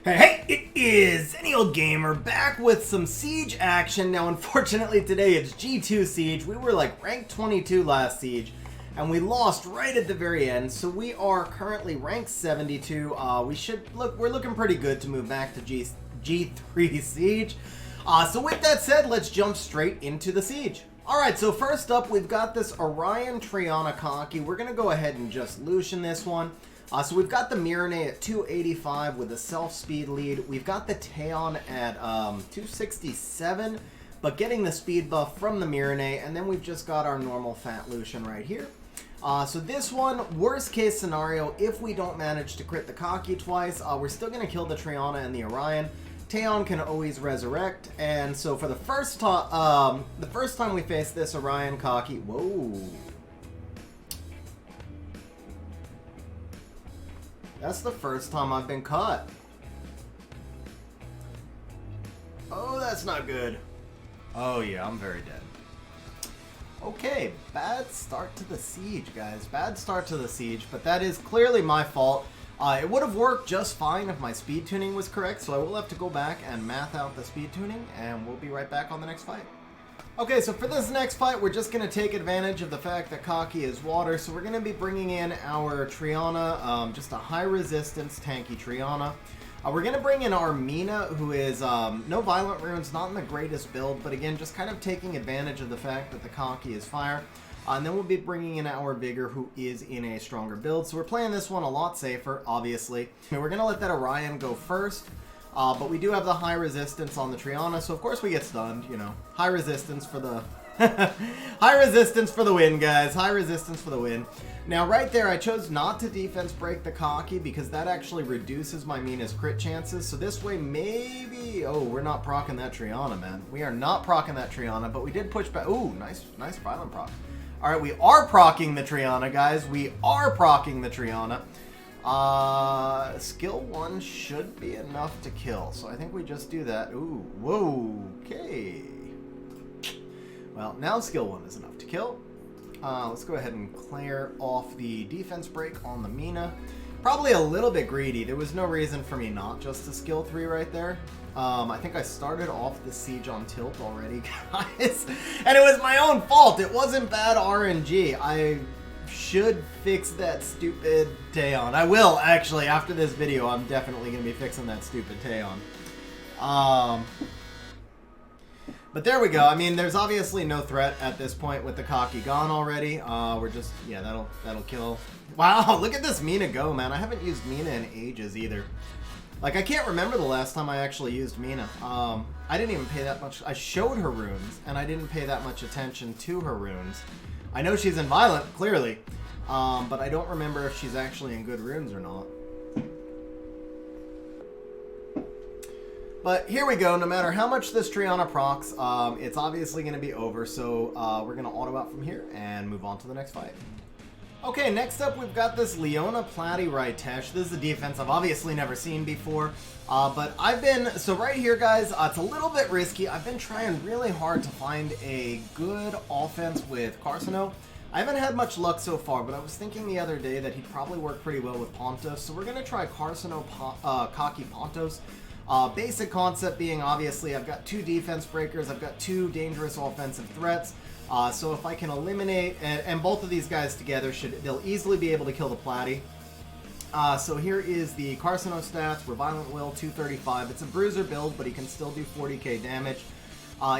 Hey, it is Xennial Gamer back with some Siege action. Now, unfortunately, today it's G2 Siege. We were like rank 22 last Siege, and we lost right at the very end. So we are currently rank 72. We're looking pretty good to move back to G3 Siege. So with that said, let's jump straight into the Siege. Alright, so first up, we've got this Orion Triana Kaki. We're going to go ahead and just Lucian this one. So we've got the Mirene at 285 with a self-speed lead. We've got the Theon at 267, but getting the speed buff from the Mirene, and then we've just got our normal Fat Lucian right here. So this one, worst case scenario, if we don't manage to crit the Kaki twice, we're still going to kill the Triana and the Orion. Theon can always resurrect, and so for the first time we face this Orion Kaki, whoa. That's the first time I've been caught. Oh, that's not good. Oh yeah, I'm very dead. Okay, bad start to the siege, guys. Bad start to the siege, but that is clearly my fault. It would have worked just fine if my speed tuning was correct, so I will have to go back and math out the speed tuning, and we'll be right back on the next fight. Okay, so for this next fight, we're just going to take advantage of the fact that Kaki is water, so we're going to be bringing in our Triana, just a high-resistance tanky Triana. We're going to bring in our Mina, who is no Violent Runes, not in the greatest build, but again, just kind of taking advantage of the fact that the Kaki is fire. And then we'll be bringing in our Vigor, who is in a stronger build, so we're playing this one a lot safer, obviously. And we're going to let that Orion go first. But we do have the high resistance on the Triana, so of course we get stunned, you know. High resistance for the... high resistance for the win, guys. High resistance for the win. Now, right there, I chose not to defense break the Kaki because that actually reduces my Mina's crit chances. So this way, maybe... Oh, we're not proccing that Triana, man. We are not proccing that Triana, but we did push back... Ooh, nice violent proc. Alright, we are proccing the Triana, guys. We are proccing the Triana. Skill 1 should be enough to kill, so I think we just do that. Ooh, whoa, okay. Well, now skill 1 is enough to kill. Let's go ahead and clear off the defense break on the Mina. Probably a little bit greedy. There was no reason for me not just to skill 3 right there. I think I started off the siege on tilt already, guys. And it was my own fault. It wasn't bad RNG. I should fix that stupid Theon. I will, actually. After this video, I'm definitely going to be fixing that stupid Theon. But there we go. I mean, there's obviously no threat at this point with the Kaki gone already. We're just, yeah, that'll kill. Wow, look at this Mina go, man. I haven't used Mina in ages either. Like, I can't remember the last time I actually used Mina. I didn't even pay that much. I showed her runes, and I didn't pay that much attention to her runes. I know she's in Violent, clearly, but I don't remember if she's actually in good runes or not. But here we go. No matter how much this Triana procs, it's obviously going to be over, so we're going to auto out from here and move on to the next fight. Okay, next up we've got this Leona Platy Ritesh. This is a defense I've obviously never seen before, but so right here, guys, it's a little bit risky. I've been trying really hard to find a good offense with Carcino. I haven't had much luck so far, but I was thinking the other day that he'd probably work pretty well with Pontos, so we're going to try Carcino Kaki Pontos. Basic concept being, obviously, I've got 2 defense breakers, I've got 2 dangerous offensive threats. So if I can eliminate, and both of these guys together, they'll easily be able to kill the Platy. So here is the Carcino stats. We're Violent Will, 235. It's a bruiser build, but he can still do 40k damage.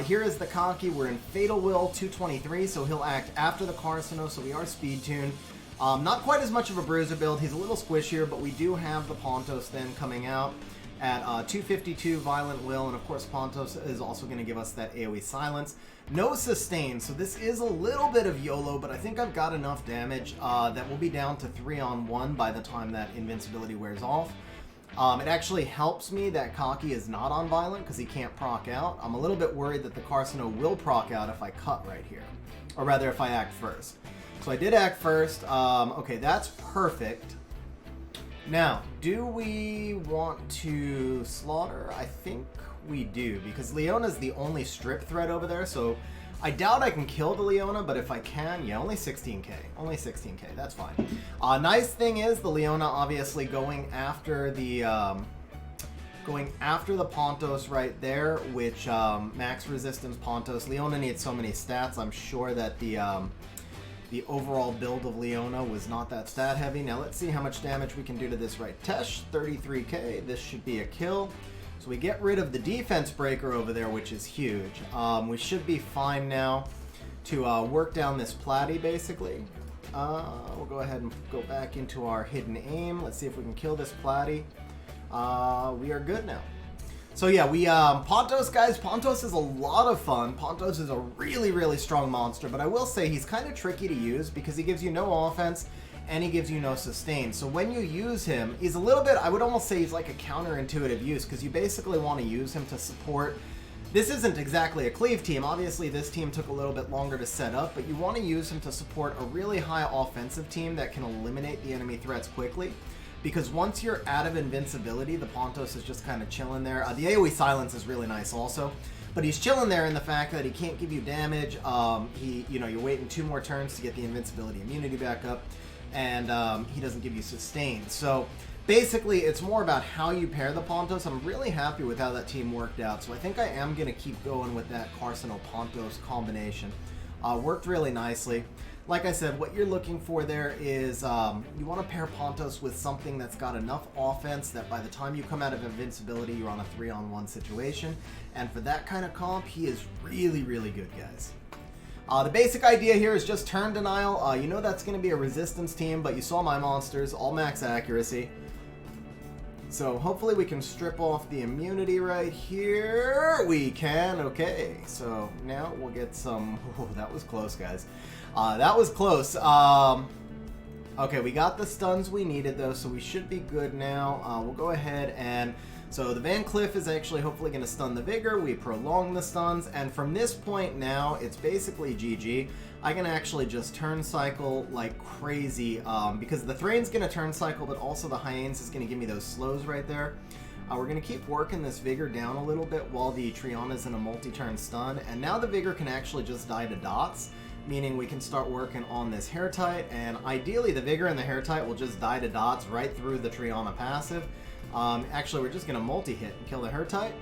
Here is the Kaki. We're in Fatal Will, 223, so he'll act after the Carcino, so we are speed tuned. Not quite as much of a bruiser build. He's a little squishier, but we do have the Pontos then coming out at 252 Violent Will, and of course Pontos is also going to give us that AoE silence. No sustain, so this is a little bit of YOLO, but I think I've got enough damage that we'll be down to 3-on-1 by the time that invincibility wears off. It actually helps me that Kaki is not on Violent because he can't proc out. I'm a little bit worried that the Carcino will proc out if I cut right here, or rather if I act first. So I did act first. Okay, that's perfect. Now, do we want to slaughter? I think we do, because Leona's the only strip threat over there, so I doubt I can kill the Leona, but if I can, yeah, only 16k. Only 16k, that's fine. Nice thing is the Leona obviously going after the going after the Pontos right there, which max resistance Pontos. Leona needs so many stats. I'm sure that the overall build of Leona was not that stat heavy. Now let's see how much damage we can do to this right Tesh. 33k. This should be a kill. So we get rid of the defense breaker over there, which is huge. We should be fine now to work down this platy, basically. We'll go ahead and go back into our hidden aim. Let's see if we can kill this platy. We are good now. So yeah, we Pontos, guys. Pontos is a lot of fun. Pontos is a really, really strong monster, but I will say he's kind of tricky to use because he gives you no offense and he gives you no sustain. So when you use him, he's a little bit, I would almost say he's like a counterintuitive use because you basically want to use him to support. This isn't exactly a cleave team. Obviously, this team took a little bit longer to set up, but you want to use him to support a really high offensive team that can eliminate the enemy threats quickly. Because once you're out of invincibility, the Pontos is just kind of chilling there. The AoE silence is really nice also, but he's chilling there in the fact that he can't give you damage. You're waiting 2 more turns to get the invincibility immunity back up, and he doesn't give you sustain. So basically, it's more about how you pair the Pontos. I'm really happy with how that team worked out, so I think I am going to keep going with that Carcino-Pontos combination. Worked really nicely. Like I said, what you're looking for there is you want to pair Pontos with something that's got enough offense that by the time you come out of invincibility, you're on a 3-on-1 situation. And for that kind of comp, he is really, really good, guys. The basic idea here is just turn denial. You know that's going to be a resistance team, but you saw my monsters, all max accuracy. So hopefully we can strip off the immunity right here. We can, okay. So now we'll get some, that was close, guys. That was close. Okay, we got the stuns we needed though, so we should be good now. We'll go ahead and, so the Van Cliff is actually hopefully going to stun the Vigor. We prolong the stuns, and from this point now, it's basically GG. I can actually just turn cycle like crazy because the Thrain's going to turn cycle, but also the Hyenas is going to give me those slows right there. We're going to keep working this Vigor down a little bit while the Triana's in a multi-turn stun, and now the Vigor can actually just die to dots, meaning we can start working on this Hair Tight, and ideally the Vigor and the Hair Tight will just die to dots right through the Triana passive. Actually, we're just going to multi-hit and kill the Hair Tight.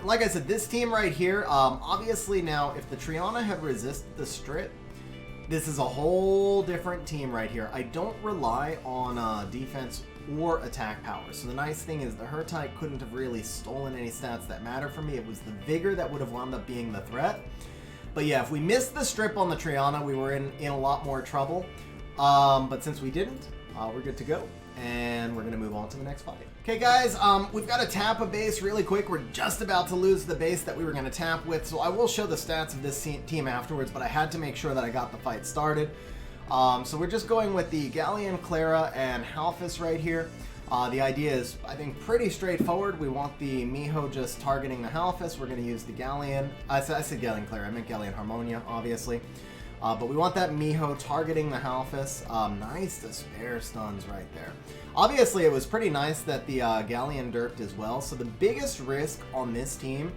Like I said, this team right here, obviously now, if the Triana had resisted the Strit, this is a whole different team right here. I don't rely on defense or attack power. So the nice thing is the Hair Tight couldn't have really stolen any stats that matter for me. It was the Vigor that would have wound up being the threat. But yeah, if we missed the strip on the Triana, we were in a lot more trouble. But since we didn't, we're good to go. And we're going to move on to the next fight. Okay, guys, we've got to tap a base really quick. We're just about to lose the base that we were going to tap with. So I will show the stats of this team afterwards, but I had to make sure that I got the fight started. So we're just going with the Galleon, Clara, and Halphus right here. The idea is, I think, pretty straightforward. We want the Miho just targeting the Halphus. We're going to use the Galleon. I said Galleon Clara. I meant Galleon Harmonia, obviously. But we want that Miho targeting the Halphus. Nice despair stuns right there. Obviously, it was pretty nice that the Galleon derped as well. So the biggest risk on this team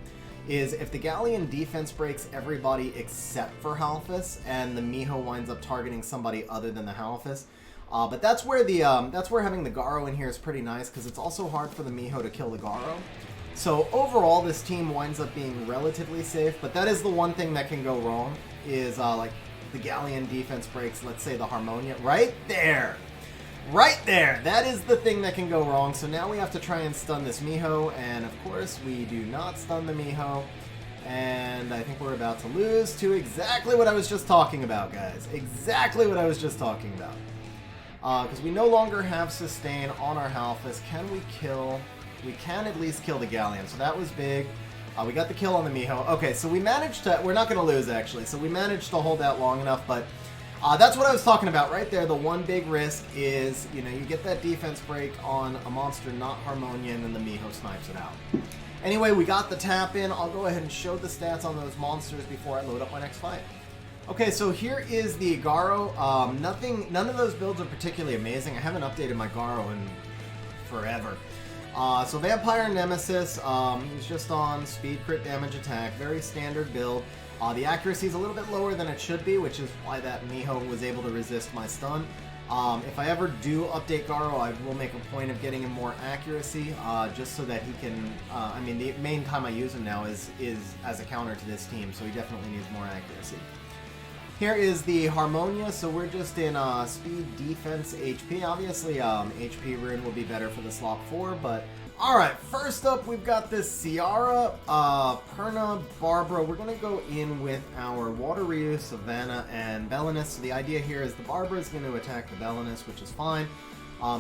is if the Galleon defense breaks everybody except for Halphus, and the Miho winds up targeting somebody other than the Halphus. But that's where having the Garo in here is pretty nice, because it's also hard for the Miho to kill the Garo. So overall, this team winds up being relatively safe, but that is the one thing that can go wrong, is like the Galleon defense breaks, let's say the Harmonia, right there. Right there! That is the thing that can go wrong. So now we have to try and stun this Miho, and of course we do not stun the Miho. And I think we're about to lose to exactly what I was just talking about, guys. Exactly what I was just talking about. Because we no longer have sustain on our Halphus. Can we kill? We can at least kill the Galleon, so that was big. We got the kill on the Miho. Okay, so we managed to... We're not going to lose, actually. So we managed to hold out long enough, but... that's what I was talking about right there. The one big risk is, you get that defense break on a monster not Harmonia, and then the Miho snipes it out. Anyway, we got the tap in. I'll go ahead and show the stats on those monsters before I load up my next fight. Okay, so here is the Garo. None of those builds are particularly amazing. I haven't updated my Garo in forever. So Vampire Nemesis, he's just on speed, crit, damage, attack. Very standard build. The accuracy is a little bit lower than it should be, which is why that Miho was able to resist my stun. If I ever do update Garo, I will make a point of getting him more accuracy, just so that he can, I mean, the main time I use him now is as a counter to this team, so he definitely needs more accuracy. Here is the Harmonia, so we're just in speed, defense, HP. Obviously, HP rune will be better for the slot 4, but alright, first up we've got this Ciara, Perna, Barbara. We're going to go in with our Water Ryu, Savannah, and Belinus. So the idea here is the Barbara is going to attack the Belinus, which is fine.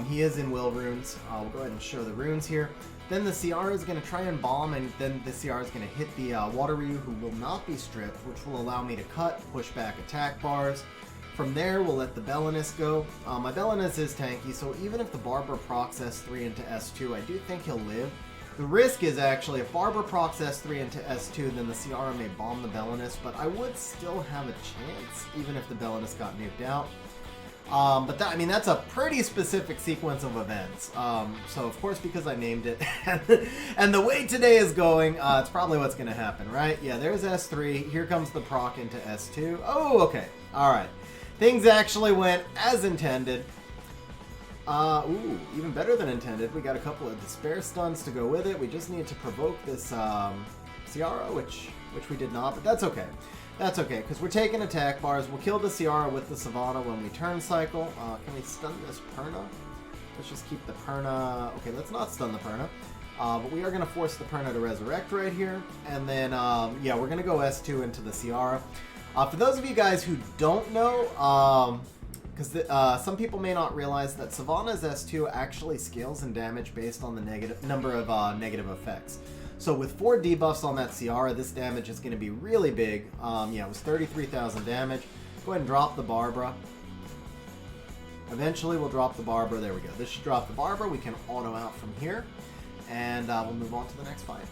He is in Will runes. We'll go ahead and show the runes here. Then the Ciara is going to try and bomb, and then the Ciara is going to hit the Water Ryu, who will not be stripped, which will allow me to cut, push back attack bars. From there, we'll let the Belinus go. My Belinus is tanky, so even if the Barbara procs S3 into S2, I do think he'll live. The risk is actually, if Barbara procs S3 into S2, then the Ciara may bomb the Belinus, but I would still have a chance, even if the Belinus got nuked out. But that, I mean, that's a pretty specific sequence of events. So of course, because I named it, and the way today is going, it's probably what's going to happen, right? Yeah, there's S3. Here comes the proc into S2. Oh, okay. All right. Things actually went as intended. Ooh, even better than intended. We got a couple of despair stuns to go with it. We just need to provoke this Ciara, which we did not, but that's okay. That's okay, because we're taking attack bars. We'll kill the Ciara with the Savannah when we turn cycle. Can we stun this Perna? Let's just keep the Perna. Okay, let's not stun the Perna. But we are going to force the Perna to resurrect right here. And then, yeah, we're going to go S2 into the Ciara. For those of you guys who don't know, because some people may not realize that Savannah's S2 actually scales in damage based on the number of negative effects. So with 4 debuffs on that Ciara, this damage is going to be really big. Yeah, it was 33,000 damage. Go ahead and drop the Barbara. Eventually we'll drop the Barbara. There we go. This should drop the Barbara. We can auto out from here. And we'll move on to the next fight.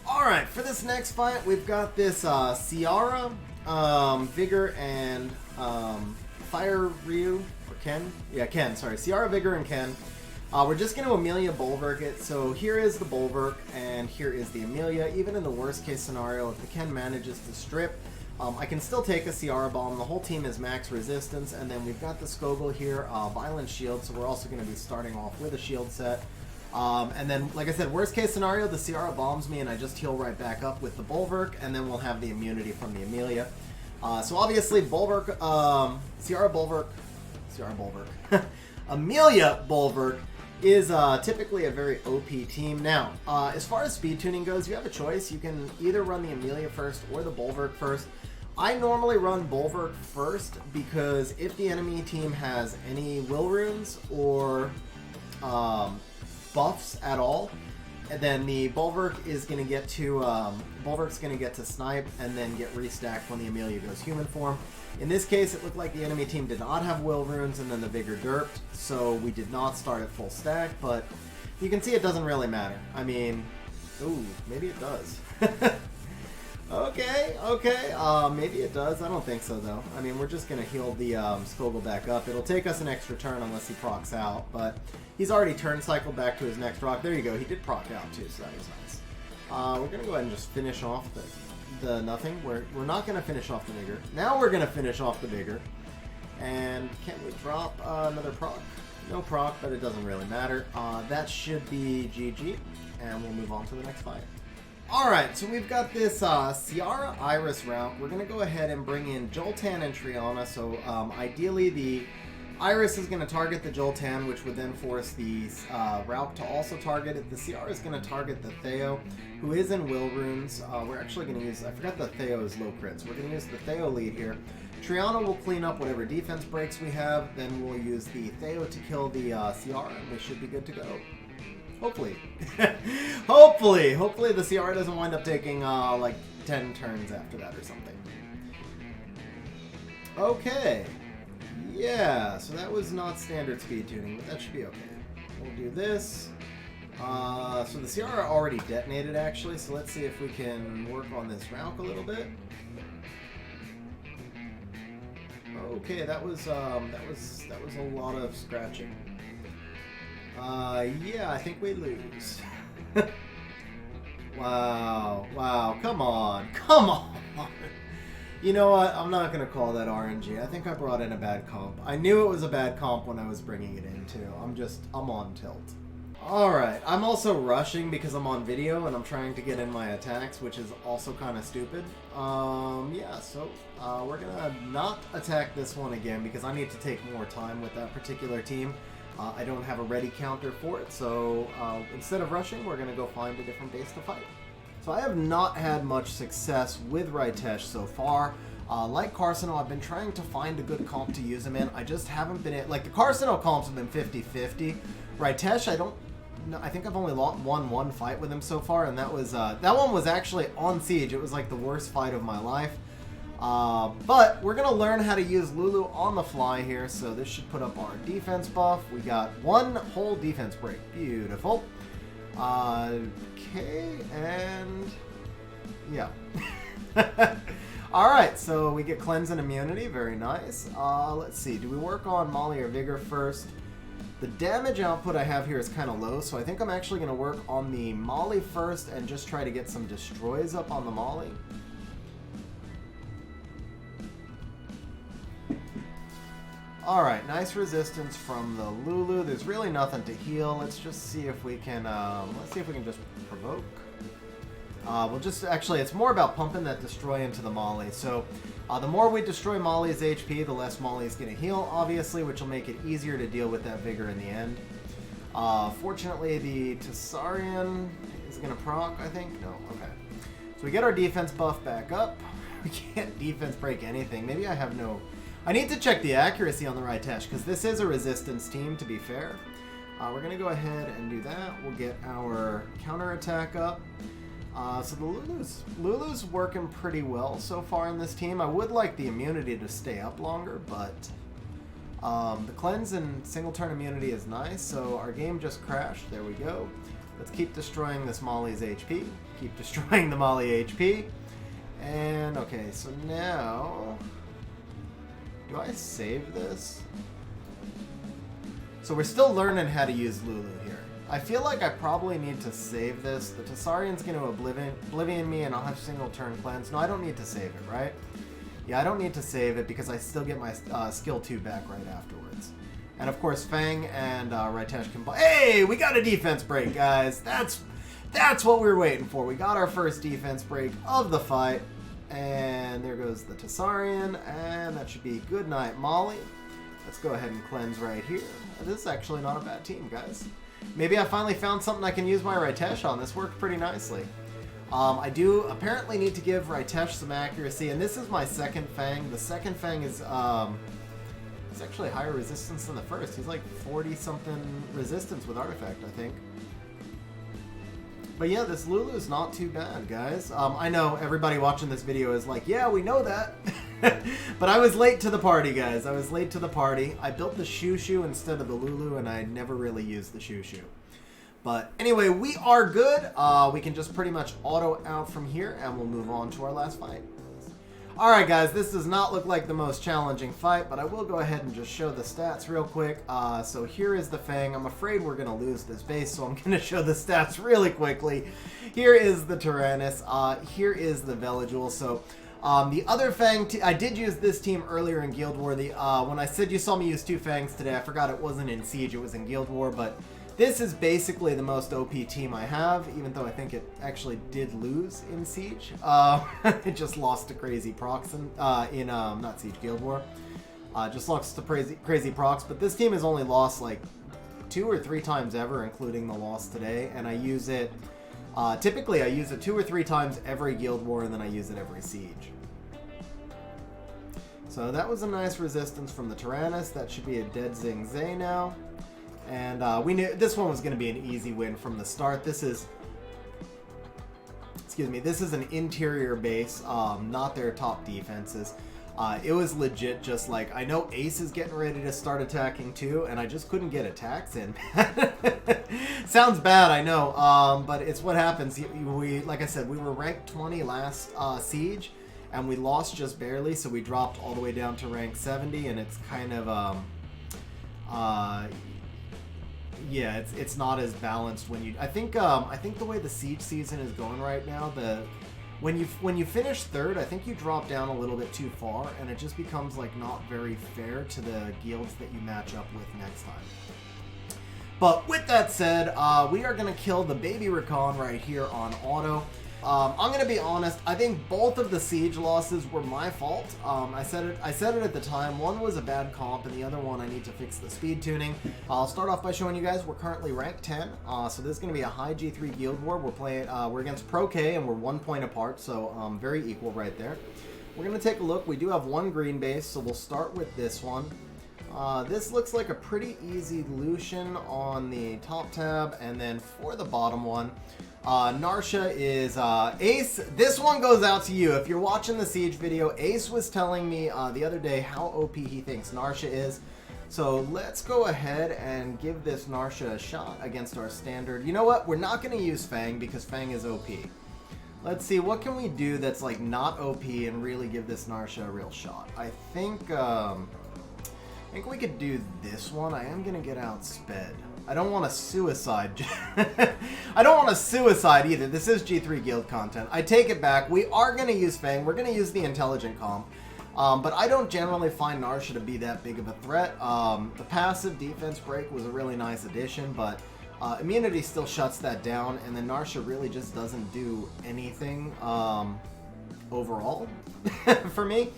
Alright, for this next fight, we've got this Ciara, Vigor, and Fire Ryu, or Ken? Yeah, Ken, sorry. Ciara, Vigor, and Ken. We're just going to Amelia Bulwark it. So here is the Bulwark, and here is the Amelia. Even in the worst case scenario, if the Ken manages to strip, I can still take a Ciara Bomb. The whole team is max resistance, and then we've got the Skogul here, Violent Shield, so we're also going to be starting off with a shield set. And then, like I said, worst case scenario, the Ciara bombs me and I just heal right back up with the Bulwark, and then we'll have the immunity from the Amelia. So obviously, Bulwark, Ciara Bulwark, Amelia Bulwark is typically a very OP team. Now, as far as speed tuning goes, you have a choice. You can either run the Amelia first or the Bulwark first. I normally run Bulwark first because if the enemy team has any will runes or buffs at all, and then the Bulwark is going to get to Bulwark's going to get to snipe and then get restacked when the Amelia goes human form. In this case, it looked like the enemy team did not have will runes, and then the Vigor derped, so we did not start at full stack. But you can see it doesn't really matter. I mean, ooh, maybe it does. Okay, maybe it does. I don't think so though. I mean, we're just gonna heal the Skogul back up. It'll take us an extra turn unless he procs out, but he's already turn cycled back to his next rock. There you go. He did proc out too, so that was nice. We're gonna go ahead and just finish off the nothing. We're not gonna finish off the Vigor. Now we're gonna finish off the Vigor. And can we drop another proc? No proc, but it doesn't really matter. That should be GG, and we'll move on to the next fight. Alright, so we've got this Ciara Iris route. We're going to go ahead and bring in Joltan and Triana. So ideally the Iris is going to target the Joltan, which would then force the route to also target it. The Ciara is going to target the Theo, who is in Will Runes. We're actually going to use, I forgot the Theo is low crits. We're going to use the Theo lead here. Triana will clean up whatever defense breaks we have. Then we'll use the Theo to kill the Ciara, and we should be good to go. Hopefully. Hopefully the Ciara doesn't wind up taking like 10 turns after that or something. Okay. Yeah, so that was not standard speed tuning, but that should be okay. We'll do this. So the Ciara already detonated actually, so let's see if we can work on this Rauk a little bit. Okay, that was a lot of scratching. Yeah, I think we lose. Wow, come on. You know what? I'm not going to call that RNG. I think I brought in a bad comp. I knew it was a bad comp when I was bringing it in, too. I'm on tilt. Alright, I'm also rushing because I'm on video and I'm trying to get in my attacks, which is also kind of stupid. Yeah, so we're going to not attack this one again because I need to take more time with that particular team. I don't have a ready counter for it, so instead of rushing, we're going to go find a different base to fight. So I have not had much success with Ritesh so far. Like Carcinal, I've been trying to find a good comp to use him in. I just haven't been... Like, the Carcinal comps have been 50-50. Ritesh, I think I've only won one fight with him so far, and that was... that one was actually on Siege. It was like the worst fight of my life. But we're going to learn how to use Lulu on the fly here, so this should put up our defense buff. We got one whole defense break. Beautiful. Okay, and yeah. Alright, so we get cleanse and immunity, very nice. Let's see, do we work on Molly or Vigor first? The damage output I have here is kind of low, so I think I'm actually going to work on the Molly first and just try to get some destroys up on the Molly. Alright, nice resistance from the Lulu. There's really nothing to heal. Let's just see if we can, just provoke. We'll just, actually, it's more about pumping that destroy into the Molly. So, the more we destroy Molly's HP, the less Molly's going to heal, obviously, which will make it easier to deal with that Vigor in the end. Fortunately, the Tessarian is going to proc, I think. No, okay. So we get our defense buff back up. We can't defense break anything. Maybe I have no... I need to check the accuracy on the Ritesh, because this is a resistance team, to be fair. We're going to go ahead and do that. We'll get our counterattack up. So the Lulu's working pretty well so far in this team. I would like the immunity to stay up longer, but the cleanse and single turn immunity is nice, so our game just crashed. There we go. Let's keep destroying this Molly's HP. Keep destroying the Molly HP. And, okay, so now... Do I save this? So we're still learning how to use Lulu here. I feel like I probably need to save this. The Tessarian's going to Oblivion me and I'll have single turn cleanse. No, I don't need to save it, right? Yeah, I don't need to save it because I still get my skill 2 back right afterwards. And of course, Fang and Ritesh can... Hey, we got a defense break, guys. That's what we were waiting for. We got our first defense break of the fight. And there goes the Tessarian, and that should be good night, Molly. Let's go ahead and cleanse right here. This is actually not a bad team, guys. Maybe I finally found something I can use my Ritesh on. This worked pretty nicely. I do apparently need to give Ritesh some accuracy, and this is my second Fang. The second Fang is it's actually higher resistance than the first. He's like 40-something resistance with Artifact, I think. But yeah, this Lulu is not too bad, guys. I know everybody watching this video is like, yeah, we know that. But I was late to the party, guys. I was late to the party. I built the Shushu instead of the Lulu, and I never really used the Shushu. But anyway, we are good. We can just pretty much auto out from here, and we'll move on to our last fight. Alright guys, this does not look like the most challenging fight, but I will go ahead and just show the stats real quick. So here is the Fang. I'm afraid we're going to lose this base, so I'm going to show the stats really quickly. Here is the Tyrannus. Here is the Veligul. So the other Fang, I did use this team earlier in Guild War. When I said you saw me use 2 Fangs today, I forgot it wasn't in Siege, it was in Guild War, but... This is basically the most OP team I have, even though I think it actually did lose in Siege. It just lost to crazy procs in not Siege, Guild War. Just lost to crazy procs, but this team has only lost like 2 or 3 times ever, including the loss today, and I use it, typically I use it 2 or 3 times every Guild War, and then I use it every Siege. So that was a nice resistance from the Tyrannus. That should be a dead Zing Zay now. And we knew this one was going to be an easy win from the start. This is, excuse me, this is an interior base, not their top defenses. It was legit just like, I know Ace is getting ready to start attacking too, and I just couldn't get attacks in. Sounds bad, I know, but it's what happens. Like I said, we were ranked 20 last Siege, and we lost just barely, so we dropped all the way down to rank 70, and it's kind of, yeah, it's not as balanced when you... I think the way the Siege season is going right now, when you finish third, I think you drop down a little bit too far, and it just becomes like not very fair to the guilds that you match up with next time. But with that said, we are going to kill the baby Rakan right here on auto. I'm going to be honest, I think both of the siege losses were my fault. I said it at the time. One was a bad comp, and the other one I need to fix the speed tuning. I'll start off by showing you guys we're currently rank 10, so this is going to be a high G3 guild war. We're against Pro K, and we're 1 point apart, so very equal right there. We're going to take a look. We do have one green base, so we'll start with this one. This looks like a pretty easy Lucian on the top tab, and then for the bottom one, Narsha is Ace. This one goes out to you. If you're watching the Siege video, Ace was telling me the other day how OP he thinks Narsha is. So let's go ahead and give this Narsha a shot against our standard. You know what? We're not going to use Fang because Fang is OP. Let's see, what can we do that's like not OP and really give this Narsha a real shot? I think we could do this one. I am going to get outsped. I don't want to suicide. I don't want to suicide either. This is G3 guild content. I take it back. We are going to use Fang. We're going to use the intelligent comp. But I don't generally find Narsha to be that big of a threat. The passive defense break was a really nice addition, but immunity still shuts that down, and then Narsha really just doesn't do anything overall for me.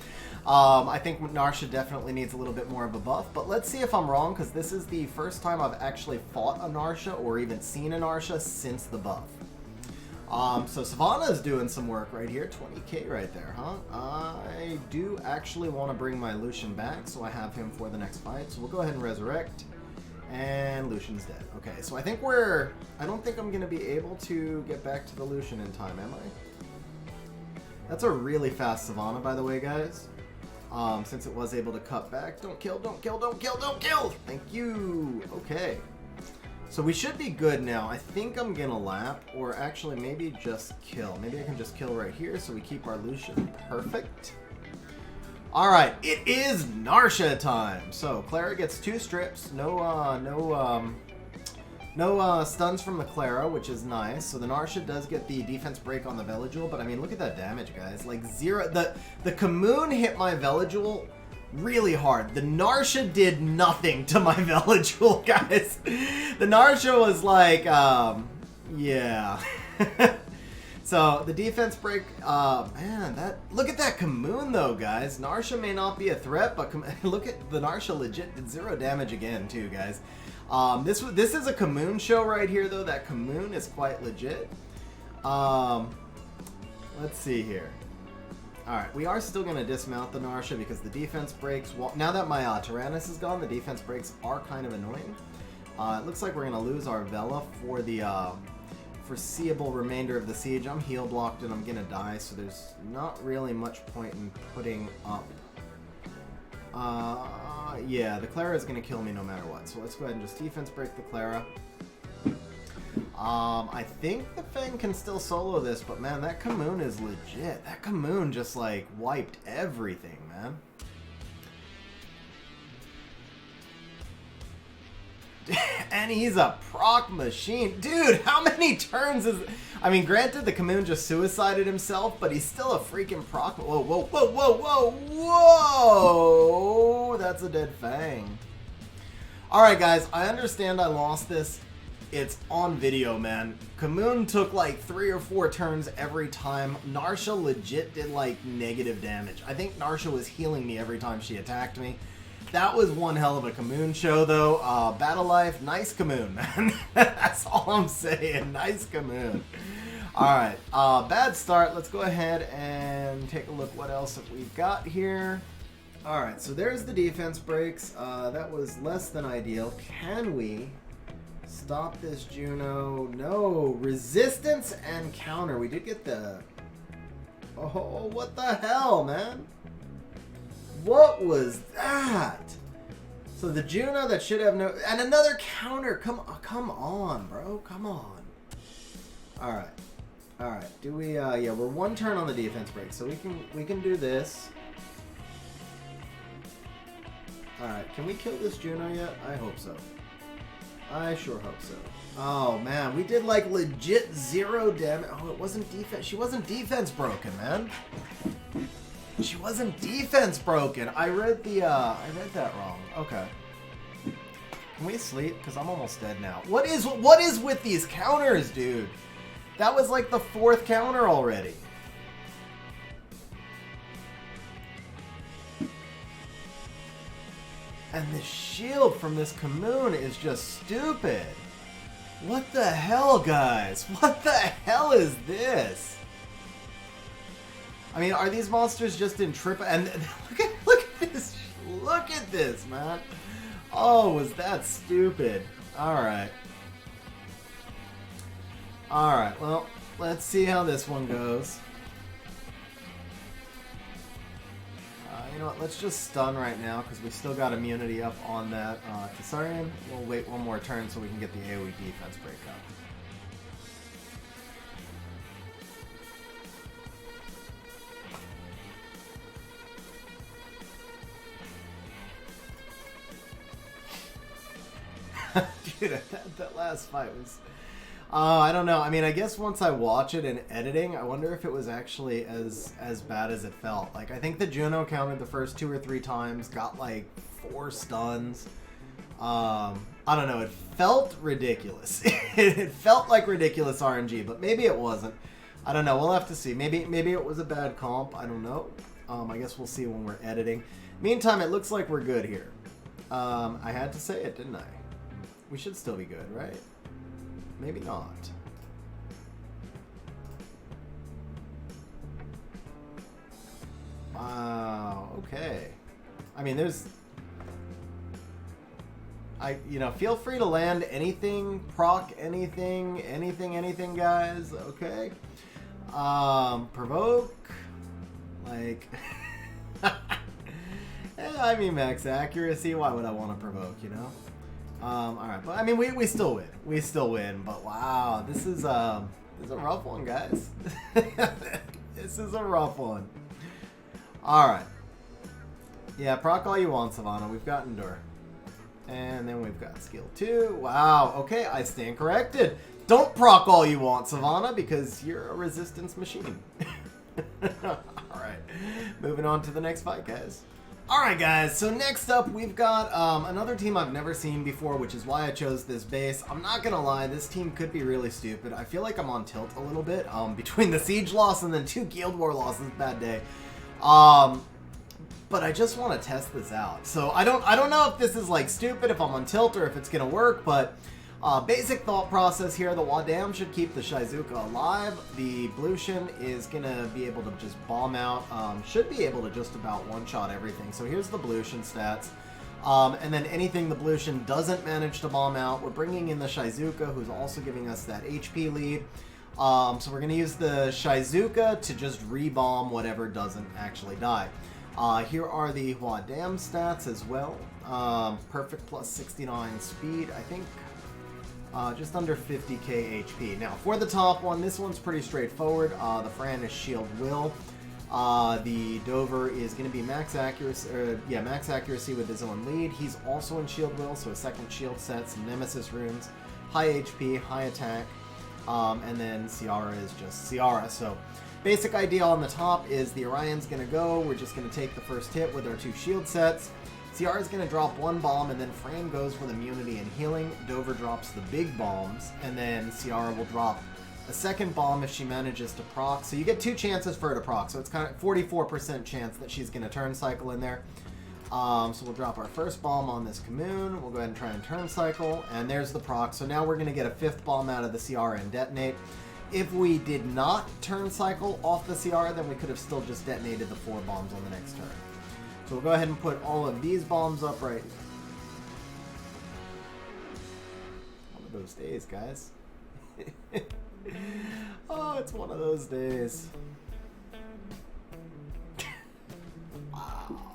I think Narsha definitely needs a little bit more of a buff, but let's see if I'm wrong, because this is the first time I've actually fought a Narsha or even seen a Narsha since the buff. So Savannah is doing some work right here, 20k right there, huh? I do actually want to bring my Lucian back, so I have him for the next fight. So we'll go ahead and resurrect, and Lucian's dead. Okay, so I don't think I'm going to be able to get back to the Lucian in time, am I? That's a really fast Savannah, by the way, guys. Since it was able to cut back. Don't kill, don't kill, don't kill, don't kill! Thank you! Okay. So we should be good now. I think I'm gonna lap, or actually maybe just kill. Maybe I can just kill right here so we keep our Lucian. Perfect. Alright, it is Narsha time! So, Clara gets 2 strips. No stuns from the Clara, which is nice. So the Narsha does get the defense break on the Veligil, but I mean, look at that damage, guys. Like 0. The Kamoon hit my Veligil really hard. The Narsha did nothing to my Veligil, guys. The Narsha was like, yeah. So the defense break, man, look at that Kamoon though, guys. Narsha may not be a threat, but look at the Narsha legit did 0 damage again too, guys. This is a Kamoon show right here, though. That Kamoon is quite legit. Let's see here. Alright, we are still going to dismount the Narsha because the defense breaks... Now that my Tyrannus is gone, the defense breaks are kind of annoying. It looks like we're going to lose our Vela for the foreseeable remainder of the siege. I'm heal blocked and I'm going to die, so there's not really much point in putting up... yeah, the Clara is going to kill me no matter what. So let's go ahead and just defense break the Clara. I think the Fang can still solo this, but man, that Kamoon is legit. That Kamoon just like wiped everything, man. And he's a proc machine. Dude, how many turns is... I mean, granted, the Kamoon just suicided himself, but he's still a freaking proc... Whoa, whoa, whoa, whoa, whoa, whoa! That's a dead Fang. Alright, guys, I understand I lost this. It's on video, man. Kamoon took like 3 or 4 turns every time. Narsha legit did like negative damage. I think Narsha was healing me every time she attacked me. That was one hell of a Kamoon show, though. Battle Life, nice Kamoon, man. That's all I'm saying. Nice Kamoon. Alright, bad start. Let's go ahead and take a look what else have we got here. Alright, so there's the defense breaks. That was less than ideal. Can we stop this Juno? No. Resistance and counter. We did get the... Oh, what the hell, man? What was that? So the Juno that should have no... And another counter. Come on, bro. Come on. Alright. Alright. Do we... yeah, we're 1 turn on the defense break. So we can do this. Alright. Can we kill this Juno yet? I hope so. I sure hope so. Oh man, we did like legit 0 damage. Oh, it wasn't defense. She wasn't defense broken, man. She wasn't defense broken. I read that wrong. Okay. Can we sleep? Because I'm almost dead now. What is with these counters, dude? That was like the 4th counter already. And the shield from this Commune is just stupid. What the hell, guys? What the hell is this? I mean, are these monsters just in triple? And look at this. Look at this, man. Oh, was that stupid? All right. All right. Well, let's see how this one goes. You know what? Let's just stun right now because we still got immunity up on that Tisarian. We'll wait one more turn so we can get the AoE defense breakout. Dude, that last fight was... I don't know. I mean, I guess once I watch it in editing, I wonder if it was actually as bad as it felt. Like, I think the Juno counted the first 2 or 3 times, got like 4 stuns. I don't know. It felt ridiculous. It felt like ridiculous RNG, but maybe it wasn't. I don't know. We'll have to see. Maybe it was a bad comp. I don't know. I guess we'll see when we're editing. Meantime, it looks like we're good here. I had to say it, didn't I? We should still be good, right? Maybe not. Wow, okay. I mean, you know, feel free to land anything, proc anything, guys, okay? Provoke, like, I mean, max accuracy, why would I want to provoke, you know? Alright, but I mean, we still win. We still win, but wow, this is a rough one, guys. This is a rough one. Alright. Yeah, proc all you want, Savannah. We've got Endure. And then we've got skill 2. Wow, okay, I stand corrected. Don't proc all you want, Savannah, because you're a resistance machine. Alright, moving on to the next fight, guys. Alright guys, so next up we've got another team I've never seen before, which is why I chose this base. I'm not gonna lie, this team could be really stupid. I feel like I'm on tilt a little bit, between the Siege loss and then 2 Guild War losses, bad day. But I just want to test this out. So I don't know if this is like stupid, if I'm on tilt, or if it's gonna work, but basic thought process here, the Wadam should keep the Shizuka alive. The Blushin is gonna be able to just bomb out, should be able to just about one-shot everything. So here's the Blushin stats. And then anything the Blushin doesn't manage to bomb out, we're bringing in the Shizuka, who's also giving us that HP lead. So we're gonna use the Shizuka to just re-bomb whatever doesn't actually die. Here are the Wadam stats as well. Perfect plus 69 speed, I think. Just under 50k HP. Now, for the top one, this one's pretty straightforward. The Fran is Shield Will. The Dover is going to be max accuracy, max accuracy with his own lead. He's also in Shield Will, so a second shield set, some Nemesis runes, high HP, high attack, and then Ciara is just Ciara. So, basic idea on the top is the Orion's going to go. We're just going to take the first hit with our 2 shield sets. Ciara's going to drop 1 bomb, and then Fran goes with immunity and healing. Dover drops the big bombs, and then Ciara will drop a second bomb if she manages to proc. So you get 2 chances for her to proc, so it's kind of 44% chance that she's going to turn cycle in there. So we'll drop our first bomb on this Commune. We'll go ahead and try and turn cycle, and there's the proc. So now we're going to get a 5th bomb out of the Ciara and detonate. If we did not turn cycle off the Ciara, then we could have still just detonated the 4 bombs on the next turn. So we'll go ahead and put all of these bombs up right. One of those days, guys. Oh, it's one of those days. Wow.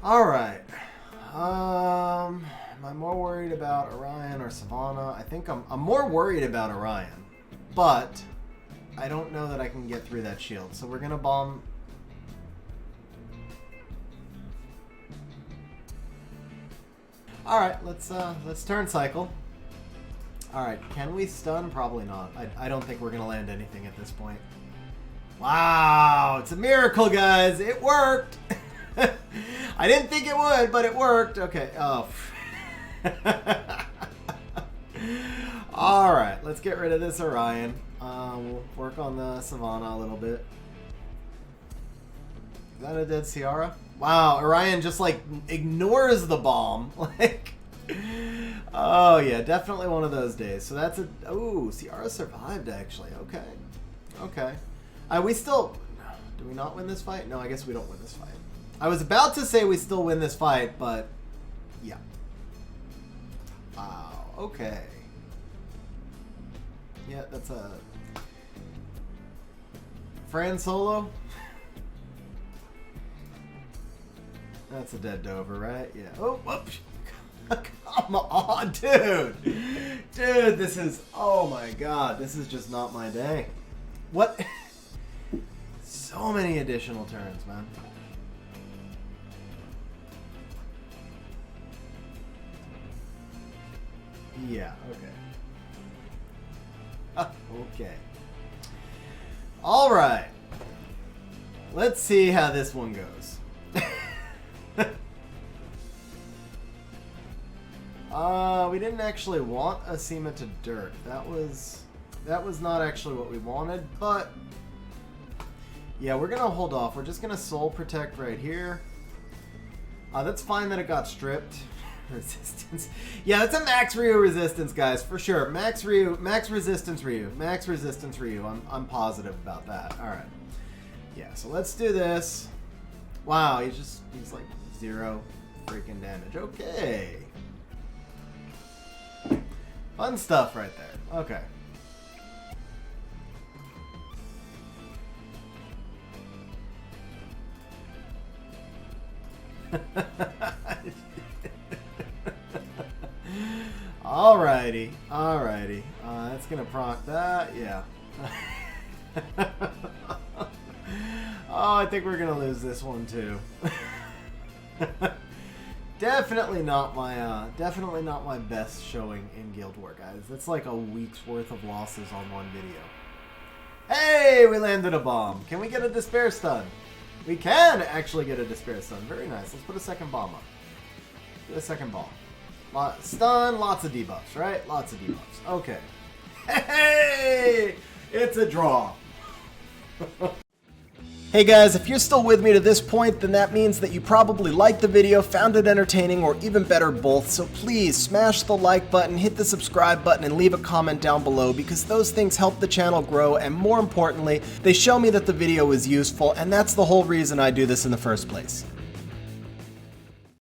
Alright. Am I more worried about Orion or Savannah? I think I'm more worried about Orion. But I don't know that I can get through that shield. So we're going to bomb... All right, let's turn cycle. All right, can we stun? Probably not. I don't think we're gonna land anything at this point. Wow, it's a miracle, guys. It worked. I didn't think it would, but it worked. Okay. Oh. All right, let's get rid of this Orion. We'll work on the Savannah a little bit. Is that a dead Ciara? Wow, Orion just like ignores the bomb. Like, oh yeah, definitely one of those days. So that's a, oh, Ciara survived actually. Okay, okay. We still, do we not win this fight? No, I guess we don't win this fight. I was about to say we still win this fight, but yeah. Wow, okay. Yeah, that's a Fran Solo. That's a dead Dover, right? Yeah. Oh, whoops. Come on, dude. Dude, this is, oh my god, this is just not my day. What? So many additional turns, man. Yeah, okay. Okay. All right. Let's see how this one goes. We didn't actually want a Seema to Dirt. That was not actually what we wanted, but yeah, we're gonna hold off. We're just gonna Soul Protect right here. That's fine that it got stripped. Resistance. Yeah, that's a max Ryu resistance, guys, for sure. Max Ryu, max resistance Ryu, max resistance Ryu. I'm positive about that. All right. Yeah, so let's do this. Wow, he's like 0 freaking damage. Okay. Fun stuff right there. Okay. Alrighty, alrighty. That's gonna proc that, yeah. Oh, I think we're gonna lose this one too. Definitely not my best showing in Guild War, guys. That's like a week's worth of losses on one video. Hey, we landed a bomb. Can we get a Despair Stun? We can actually get a Despair Stun. Very nice. Let's put a second bomb up. Get a second bomb. Stun, lots of debuffs, right? Lots of debuffs. Okay. Hey! It's a draw. Hey guys, if you're still with me to this point, then that means that you probably liked the video, found it entertaining, or even better, both. So please smash the like button, hit the subscribe button, and leave a comment down below, because those things help the channel grow, and more importantly, they show me that the video is useful, and that's the whole reason I do this in the first place.